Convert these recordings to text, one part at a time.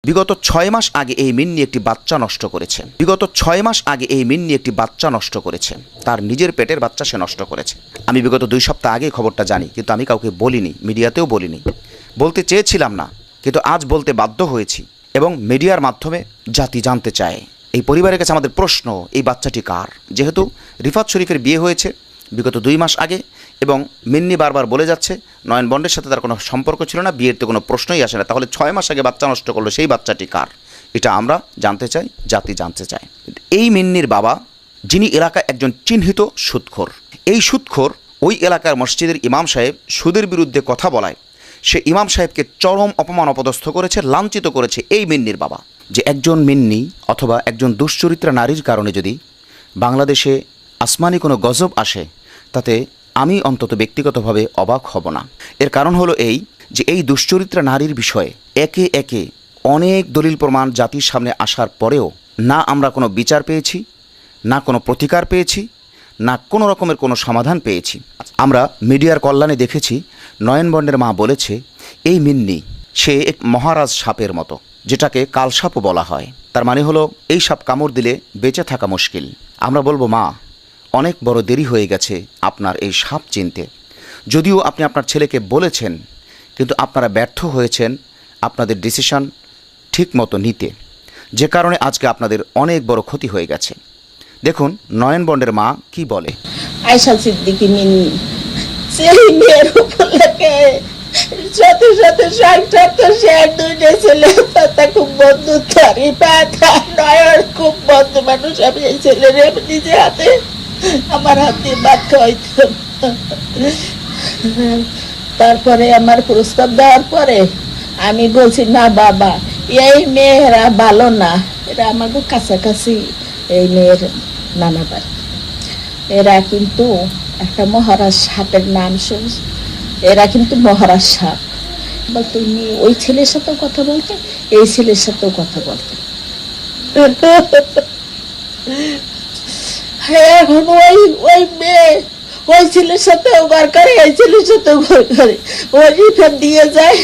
বিগত 6 মাস আগে এই মিন্নি একটি বাচ্চা নষ্ট করেছে। তার নিজের পেটের বাচ্চা সে নষ্ট করেছে। আমি বিগত 2 সপ্তাহ আগে খবরটা জানি, কিন্তু আমি কাউকে বলিনি, মিডিয়াতেও বলিনি, বলতে চেয়েছিলাম না, কিন্তু আজ বলতে বাধ্য হয়েছি এবং মিডিয়ার মাধ্যমে জাতি জানতে চায়। এই পরিবারের কাছে আমাদের প্রশ্ন, এই বাচ্চাটি কার? যেহেতু রিফাত শরীফের বিয়ে হয়েছে বিগত 2 মাস আগে এবং মিন্নি বারবার বলে যাচ্ছে নয়ন বন্ডের সাথে তার কোনো সম্পর্ক ছিল না, বিয়ের তো কোনো প্রশ্নই আসে না, তাহলে 6 মাস আগে বাচ্চা নষ্ট করলো, সেই বাচ্চাটি কার? এটা আমরা জানতে চাই, জাতি জানতে চায়। এই মিন্নির বাবা, যিনি এলাকায় একজন চিহ্নিত সুদখোর, এই সুদখোর ওই এলাকার মসজিদের ইমাম সাহেব সুদের বিরুদ্ধে কথা বলায় সে ইমাম সাহেবকে চরম অপমান অপদস্থ করেছে, লাঞ্ছিত করেছে এই মিন্নির বাবা। যে একজন মিন্নি অথবা একজন দুশ্চরিত্রা নারীর কারণে যদি বাংলাদেশে আসমানি কোনো গজব আসে, তাতে আমি অন্তত ব্যক্তিগতভাবে অবাক হব না। এর কারণ হলো এই যে এই দুশ্চরিত্রা নারীর বিষয়ে একে একে অনেক দলিল প্রমাণ জাতির সামনে আসার পরেও না আমরা কোনো বিচার পেয়েছি, না কোনো প্রতিকার পেয়েছি, না কোনো রকমের কোনো সমাধান পেয়েছি। আমরা মিডিয়ার কল্যাণে দেখেছি নয়ন বন্ডের মা বলেছে এই মিন্নি সে এক মহারাজ সাপের মতো, যেটাকে কালসাপও বলা হয়। তার মানে হলো এই সাপ কামড় দিলে বেঁচে থাকা মুশকিল। আমরা বলবো, মা, অনেক বড় দেরি হয়ে গেছে আপনার এই সাপ চিনতে। যদিও আপনি আপনার ছেলেকে বলেছেন, কিন্তু আপনারা ব্যর্থ হয়েছেন আপনাদের ডিসিশন ঠিক মতো নিতে, যে কারণে আজকে আপনাদের অনেক বড় ক্ষতি হয়ে গেছে। দেখুন নয়ন বন্ডের মা কি বলে। আয়শা সিদ্দিকী মিন্নি সেই মেয়ের উপর লাগে সাথে সাথে 60-70 শেয়ার 2টা ছেলে, পাতা খুব বন্ধুত্ব, পাতা নয়ন খুব বন্ধু মানুষ। আমি এই ছেলেরে নিজে হাতে আমার হাতে ভাত খাওয়াইতাম। তারপরে আমার প্রস্তাব দেওয়ার পরে আমি বলছি, না বাবা, এই মেয়েরা ভালো না, এরা আমাকে কাছাকাছি এই মেয়ের নানা বাড়ি, এরা কিন্তু একটা মহারাজ সাপের নাম শুনছ, এরা কিন্তু মহারাজ সাপ। তুমি ওই ছেলের সাথেও কথা বলতে, এই ছেলের সাথেও কথা বলতে। এখন ওই মেয়ে ওই ছেলের সাথেও ঘর করে, এই ছেলের সাথেও ঘর করে, ওই রিফাত দিয়ে যায়,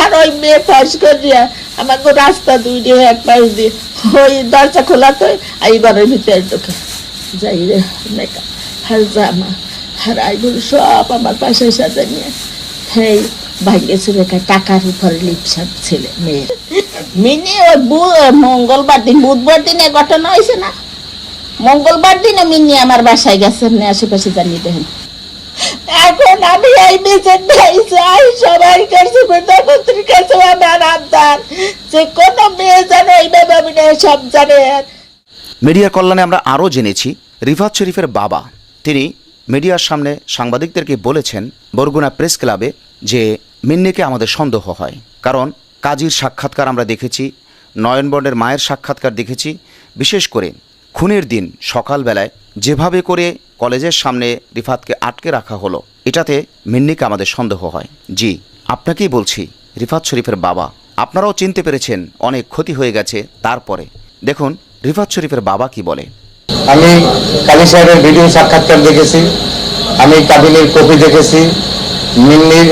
আর ওই মেয়ে পাশ করিয়া আমাকে রাস্তা 2 দিয়ে এক পাশ দিয়ে ওই দরজা খোলা তো এই ঘরের ভিতরে ঢোকে যাই রে মেকা আর জামা আর আইগুলো সব আমার পাশে সাথে নিয়ে সেই ভাগ্যেছে রেখা টাকার উপরে লিপসাপ ছেলে মেয়ের। মিনি ওই মঙ্গলবার দিন, বুধবার দিনে ঘটনা হয়েছে না, মঙ্গলবার দিনে মিনি আমার বাসায় গেছে, আপনি আশেপাশে জানিয়ে দেন। এখন আমি এই মেসেজটাই চাই সবার কাছে, প্রধানমন্ত্রীর কাছে আমার আবদার, যে কোনো মেয়ে যেন এইভাবে আমি সব জানে। মিডিয়ার কল্যাণে আমরা আরও জেনেছি রিফাত শরীফের বাবা তিনি মিডিয়ার সামনে সাংবাদিকদেরকে বলেছেন বরগুনা প্রেস ক্লাবে যে মিন্নিকে আমাদের সন্দেহ হয়, কারণ কাজীর সাক্ষাৎকার আমরা দেখেছি, নয়ন বন্ডের মায়ের সাক্ষাৎকার দেখেছি, বিশেষ করে খুনের দিন সকালবেলায় যেভাবে করে কলেজের সামনে রিফাতকে আটকে রাখা হলো, এটাতে মিন্নিকে আমাদের সন্দেহ হয়। জি, আপনাকেই বলছি রিফাত শরীফের বাবা, আপনারাও চিনতে পেরেছেন অনেক ক্ষতি হয়ে গেছে। তারপরে দেখুন রিফাত শরীফের বাবা কি বলে। আমি কালী সাহেবের ভিডিও সাক্ষাৎকার দেখেছি, আমি কাবিলের কপি দেখেছি, মিন্নির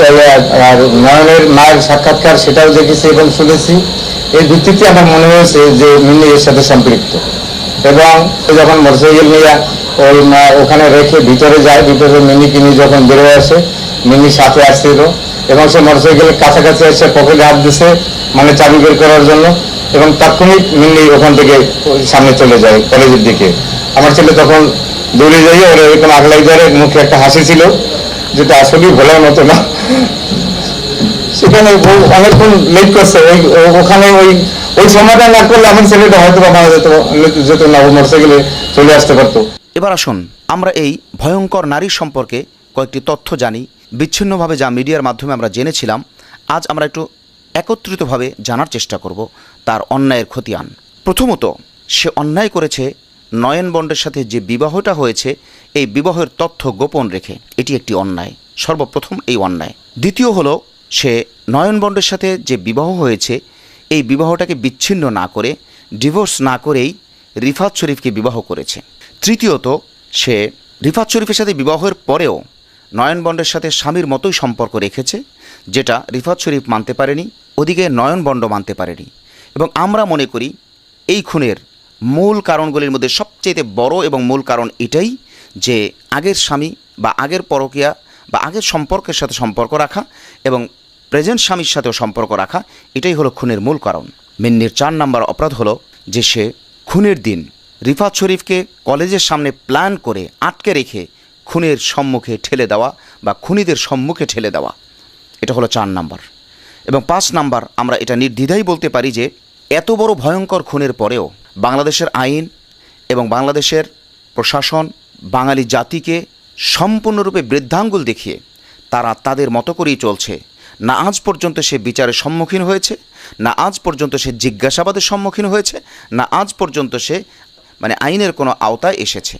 আর নয়নের মায়ের সাক্ষাৎকার সেটাও দেখেছি এবং শুনেছি। এর ভিত্তিতে আমার মনে হয়েছে যে মিন্নি এর সাথে সম্পৃক্ত। এবং যখন মোটরসাইকেল নিয়ে ওই ওখানে রেখে ভিতরে যায়, ভিতরে মিন্নিকে নিয়ে যখন বেরোয় আসে, মিন্নি সাথে আসছিল এবং সে মোটরসাইকেলের কাছাকাছি এসে পকেটে হাত দিছে, মানে চাবি বের করার জন্য, এবং তাৎক্ষণিক মিন্নি ওখান থেকে সামনে চলে যায় কলেজের দিকে। আমার ছেলে তখন দৌড়ে যাইয়ে ওরা এরকম আগলাই ধরে, মুখে একটা হাসি ছিল যেটা আসলেই ভোলার মতো না। সেখানে অনেকক্ষণ লেট করছে, ওখানে ওই সময়টা না করলে আমার ছেলেটা হয়তো মারা যেত না, ও মোটরসাইকেলে চলে আসতে পারতো। এবার আসুন আমরা এই ভয়ঙ্কর নারীর সম্পর্কে কয়েকটি তথ্য জানি, বিচ্ছিন্নভাবে যা মিডিয়ার মাধ্যমে আমরা জেনেছিলাম, আজ আমরা একটু একত্রিতভাবে জানার চেষ্টা করব তার অন্যায়ের খতিয়ান। প্রথমত, সে অন্যায় করেছে নয়ন বন্ডের সাথে যে বিবাহটা হয়েছে, এই বিবাহের তথ্য গোপন রেখে, এটি একটি অন্যায়, সর্বপ্রথম এই অন্যায়। দ্বিতীয় হলো, সে নয়ন বন্ডের সাথে যে বিবাহ হয়েছে এই বিবাহটাকে বিচ্ছিন্ন না করে, ডিভোর্স না করেই রিফাত শরীফকে বিবাহ করেছে। তৃতীয়ত, সে রিফাত শরীফের সাথে বিবাহের পরেও নয়ন বন্ডের সাথে স্বামীর মতোই সম্পর্ক রেখেছে, যেটা রিফাত শরীফ মানতে পারেনি, ওদিকে নয়ন বন্ড মানতে পারেনি। এবং আমরা মনে করি এই খুনের মূল কারণগুলির মধ্যে সবচেয়ে বড় এবং মূল কারণ এটাই যে আগের স্বামী বা আগের পরকীয়া বা আগের সম্পর্কের সাথে সম্পর্ক রাখা এবং প্রেজেন্ট স্বামীর সাথেও সম্পর্ক রাখা, এটাই হলো খুনের মূল কারণ। মিন্নির 4 নম্বর অপরাধ হলো যে সে খুনের দিন রিফাত শরীফকে কলেজের সামনে প্ল্যান করে আটকে রেখে খুনের সম্মুখে ঠেলে দেওয়া বা খুনিদের সম্মুখে ঠেলে দেওয়া, এটা হলো 4 নম্বর। এবং 5 নম্বর, আমরা এটা নির্দ্বিধাই বলতে পারি যে এত বড় ভয়ঙ্কর খুনের পরেও বাংলাদেশের আইন এবং বাংলাদেশের প্রশাসন বাঙালি জাতিকে সম্পূর্ণরূপে বৃদ্ধাঙ্গুল দেখিয়ে তারা তাদের মতো করেই চলছে। না আজ পর্যন্ত সে বিচারের সম্মুখীন হয়েছে, না আজ পর্যন্ত সে জিজ্ঞাসাবাদের সম্মুখীন হয়েছে, না আজ পর্যন্ত সে আইনের কোনো আওতায় এসেছে।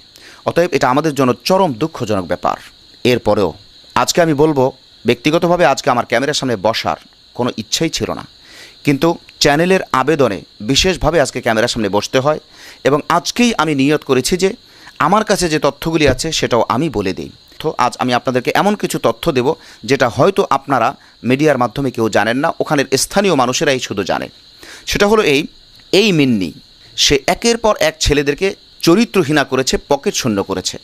অতএব এটা আমাদের জন্য চরম দুঃখজনক ব্যাপার। এরপরেও আজকে আমি বলবো, ব্যক্তিগতভাবে আজকে আমার ক্যামেরার সামনে বসার কোনো ইচ্ছাই ছিল না, কিন্তু চ্যানেলের আবেদনে বিশেষভাবে আজকে ক্যামেরার সামনে বসতে হয় এবং আজকেই আমি নিয়ত করেছি যে আমার কাছে যে তথ্যগুলি আছে সেটাও আমি বলে দিই। তো আজ আমি আপনাদেরকে এমন কিছু তথ্য দেব যেটা হয়তো আপনারা মিডিয়ার মাধ্যমে কেউ জানেন না, ওখানের স্থানীয় মানুষেরাই শুধু জানে। সেটা হলো এই মিন্নি সে একের পর এক ছেলেদেরকে চরিত্রহীনা করেছে, পকেট শূন্য করেছে।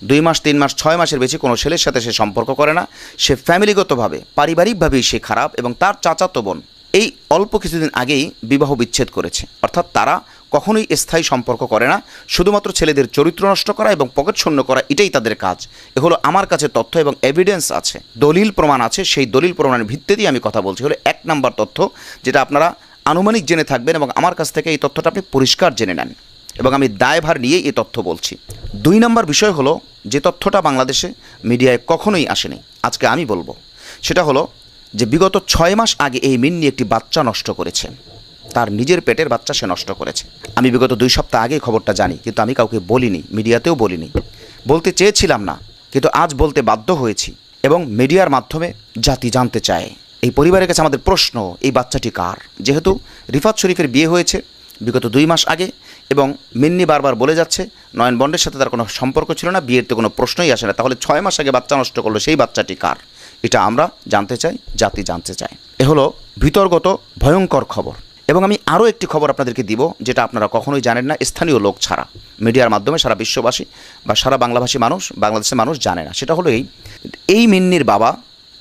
2 মাস 3 মাস 6 মাসের বেশি কোনো ছেলের সাথে সে সম্পর্ক করে না। সে ফ্যামিলিগতভাবে পারিবারিকভাবেই সে খারাপ এবং তার চাচাতো বোন এই অল্প কিছুদিন আগেই বিবাহ বিচ্ছেদ করেছে। অর্থাৎ তারা কখনোই স্থায়ী সম্পর্ক করে না, শুধুমাত্র ছেলেদের চরিত্র নষ্ট করা এবং পকেট শূন্য করা, এটাই তাদের কাজ। এগুলো আমার কাছে তথ্য এবং এভিডেন্স আছে, দলিল প্রমাণ আছে। সেই দলিল প্রমাণের ভিত্তিতেই আমি কথা বলছি। হলো 1 নম্বর তথ্য, যেটা আপনারা আনুমানিক জেনে থাকবেন এবং আমার কাছ থেকে এই তথ্যটা আপনি পরিষ্কার জেনে নেন এবং আমি দায়ভার নিয়ে এই তথ্য বলছি। 2 নম্বর বিষয় হলো যে তথ্যটা বাংলাদেশে মিডিয়ায় কখনোই আসেনি, আজকে আমি বলবো। সেটা হলো যে বিগত 6 মাস আগে এই মিন্নি একটি বাচ্চা নষ্ট করেছে। তার নিজের পেটের বাচ্চা সে নষ্ট করেছে। আমি বিগত 2 সপ্তাহ আগে খবরটা জানি, কিন্তু আমি কাউকে বলিনি, মিডিয়াতেও বলিনি। বলতে চেয়েছিলাম না, কিন্তু আজ বলতে বাধ্য হয়েছি এবং মিডিয়ার মাধ্যমে জাতি জানতে চায়। এই পরিবারের কাছে আমাদের প্রশ্ন, এই বাচ্চাটি কার? যেহেতু রিফাত শরীফের বিয়ে হয়েছে বিগত 2 মাস আগে এবং মিন্নি বারবার বলে যাচ্ছে নয়ন বন্ডের সাথে তার কোনো সম্পর্ক ছিল না, বিয়ের তো কোনো প্রশ্নই আসে না, তাহলে 6 মাস আগে বাচ্চা নষ্ট করলো, সেই বাচ্চাটি কার? এটা আমরা জানতে চাই, জাতি জানতে চায়। এ হলো ভিতরগত ভয়ঙ্কর খবর। এবং আমি আরও একটি খবর আপনাদেরকে দিব, যেটা আপনারা কখনোই জানেন না, স্থানীয় লোক ছাড়া, মিডিয়ার মাধ্যমে সারা বিশ্ববাসী বা সারা বাংলাভাষী মানুষ, বাংলাদেশের মানুষ জানে না। সেটা হলো এই মিন্নির বাবা,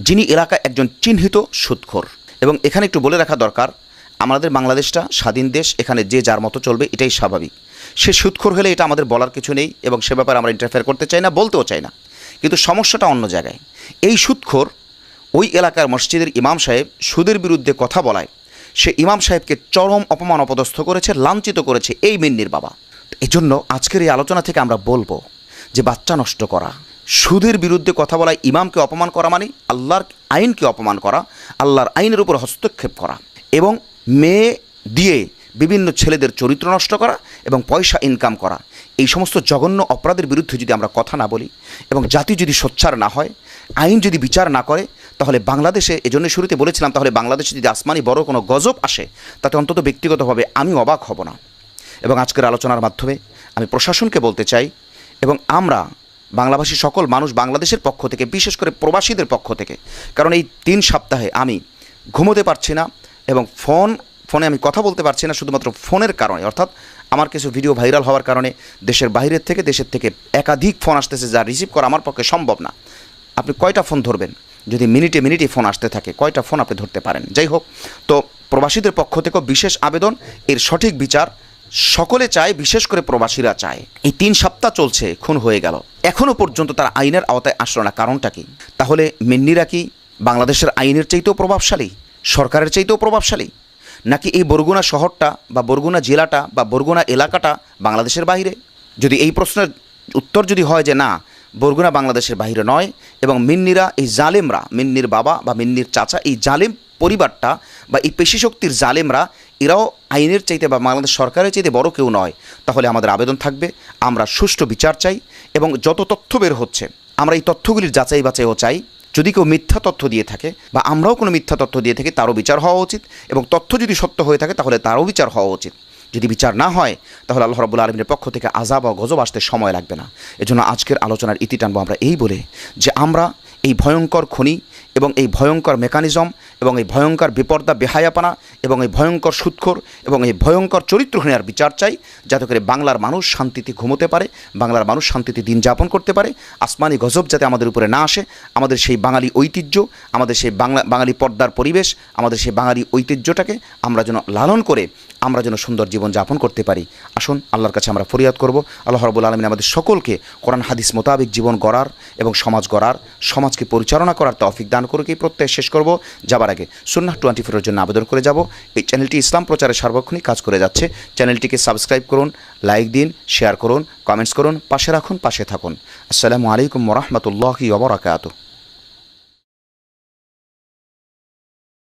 যিনি এলাকায় একজন চিহ্নিত সুদখোর। এবং এখানে একটু বলে রাখা দরকার, আমাদের বাংলাদেশটা স্বাধীন দেশ, এখানে যে যার মতো চলবে, এটাই স্বাভাবিক। সে সুদখোর হলে এটা আমাদের বলার কিছু নেই এবং সে ব্যাপারে আমরা ইন্টারফেয়ার করতে চাই না, বলতেও চাই না। কিন্তু সমস্যাটা অন্য জায়গায়। এই সুদখোর ওই এলাকার মসজিদের ইমাম সাহেব সুদের বিরুদ্ধে কথা বলায় সে ইমাম সাহেবকে চরম অপমান অপদস্থ করেছে, লাঞ্ছিত করেছে এই মিন্নির বাবা। এজন্য আজকের এই আলোচনা থেকে আমরা বলবো যে বাচ্চা নষ্ট করা, সুদের বিরুদ্ধে কথা বলায় ইমামকে অপমান করা মানে আল্লাহর আইনকে অপমান করা, আল্লাহর আইনের উপর হস্তক্ষেপ করা এবং মেয়ে দিয়ে বিভিন্ন ছেলেদের চরিত্র নষ্ট করা এবং পয়সা ইনকাম করা। এই সমস্ত জঘন্য অপরাধের বিরুদ্ধে যদি আমরা কথা না বলি এবং জাতি যদি সোচ্চার না হয়, আইন যদি বিচার না করে, তাহলে বাংলাদেশে, এজন্য শুরুতে বলেছিলাম, তাহলে বাংলাদেশে যদি আসমানি বড় কোনো গজব আসে, তাতে অন্তত ব্যক্তিগতভাবে আমি অবাক হব না। এবং আজকের আলোচনার মাধ্যমে আমি প্রশাসনকে বলতে চাই এবং আমরা বাংলাভাষী সকল মানুষ বাংলাদেশের পক্ষ থেকে, বিশেষ করে প্রবাসীদের পক্ষ থেকে, কারণ এই 3 সপ্তাহে আমি ঘুমোতে পারছি না এবং ফোনে আমি কথা বলতে পারছি না, শুধুমাত্র ফোনের কারণে। অর্থাৎ আমার কিছু ভিডিও ভাইরাল হওয়ার কারণে দেশের বাইরের থেকে, দেশের থেকে একাধিক ফোন আসতেছে, যা রিসিভ করা আমার পক্ষে সম্ভব না। আপনি কয়টা ফোন ধরবেন? যদি মিনিটে মিনিটে ফোন আসতে থাকে, কয়টা ফোন আপনি ধরতে পারেন? যাই হোক, তো প্রবাসীদের পক্ষ থেকেও বিশেষ আবেদন, এর সঠিক বিচার সকলে চায়, বিশেষ করে প্রবাসীরা চায়। এই 3 সপ্তাহ চলছে, খুন হয়ে গেল, এখনও পর্যন্ত তারা আইনের আওতায় আসলো না। কারণটা কি? তাহলে মিন্নিরা কি বাংলাদেশের আইনের চাইতেও প্রভাবশালী, সরকারের চাইতেও প্রভাবশালী, নাকি এই বরগুনা শহরটা বা বরগুনা জেলাটা বা বরগুনা এলাকাটা বাংলাদেশের বাইরে? যদি এই প্রশ্নের উত্তর যদি হয় যে না, বরগুনা বাংলাদেশের বাইরে নয় এবং মিন্নিরা, এই জালেমরা, মিন্নির বাবা বা মিন্নির চাচা, এই জালেম পরিবারটা বা এই পেশিশক্তির জালেমরা, এরাও আইনের চাইতে বা বাংলাদেশ সরকারের চাইতে বড় কেউ নয়, তাহলে আমাদের আবেদন থাকবে, আমরা সুষ্ঠু বিচার চাই এবং যত তথ্য বের হচ্ছে আমরা এই তথ্যগুলির যাচাই বাছাইও চাই। যদি কেউ মিথ্যা তথ্য দিয়ে থাকে বা আমরাও কোনো মিথ্যা তথ্য দিয়ে থাকি, তারও বিচার হওয়া উচিত এবং তথ্য যদি সত্য হয়ে থাকে তাহলে তারও বিচার হওয়া উচিত। যদি বিচার না হয় তাহলে আল্লাহ রাব্বুল আলামিনের পক্ষ থেকে আযাব ও গজব আসতে সময় লাগবে না। এজন্য আজকের আলোচনার ইতি টানবো আমরা এই বলে যে আমরা এই ভয়ঙ্কর খুনি এবং এই ভয়ঙ্কর মেকানিজম এবং এই ভয়ঙ্কর বিপর্দা বেহায়াপানা এবং এই ভয়ঙ্কর সুদখোর এবং এই ভয়ঙ্কর চরিত্রহীনার বিচার চাই, যাতে করে বাংলার মানুষ শান্তিতে ঘুমোতে পারে, বাংলার মানুষ শান্তিতে দিন যাপন করতে পারে, আসমানি গজব যাতে আমাদের উপরে না আসে, আমাদের সেই বাঙালি ঐতিহ্য, আমাদের সেই বাঙালি পর্দার পরিবেশ, আমাদের সেই বাঙালি ঐতিহ্যটাকে আমরা যেন লালন করে আমরা যেন সুন্দর জীবন যাপন করতে পারি। আসুন আল্লাহর কাছে আমরা ফরিয়াদ করব, আল্লাহ রাব্বুল আলামিন আমাদের সকলকে কোরআন হাদিস মোতাবেক জীবন গড়ার এবং সমাজ গড়ার, সমাজকে পরিচালনা করার তৌফিক দান করুক। এই প্রত্যয় শেষ করব, যাবার আগে সুন্নাহ 24 জন্য আবেদন করে যাব। এই চ্যানেলটি ইসলাম প্রচারে সার্বক্ষণিক কাজ করে যাচ্ছে। চ্যানেলটিকে সাবস্ক্রাইব করুন, লাইক দিন, শেয়ার করুন, কমেন্টস করুন, পাশে রাখুন, পাশে থাকুন। আসসালামু আলাইকুম ওয়া রাহমাতুল্লাহি ওয়া বারাকাতুহু।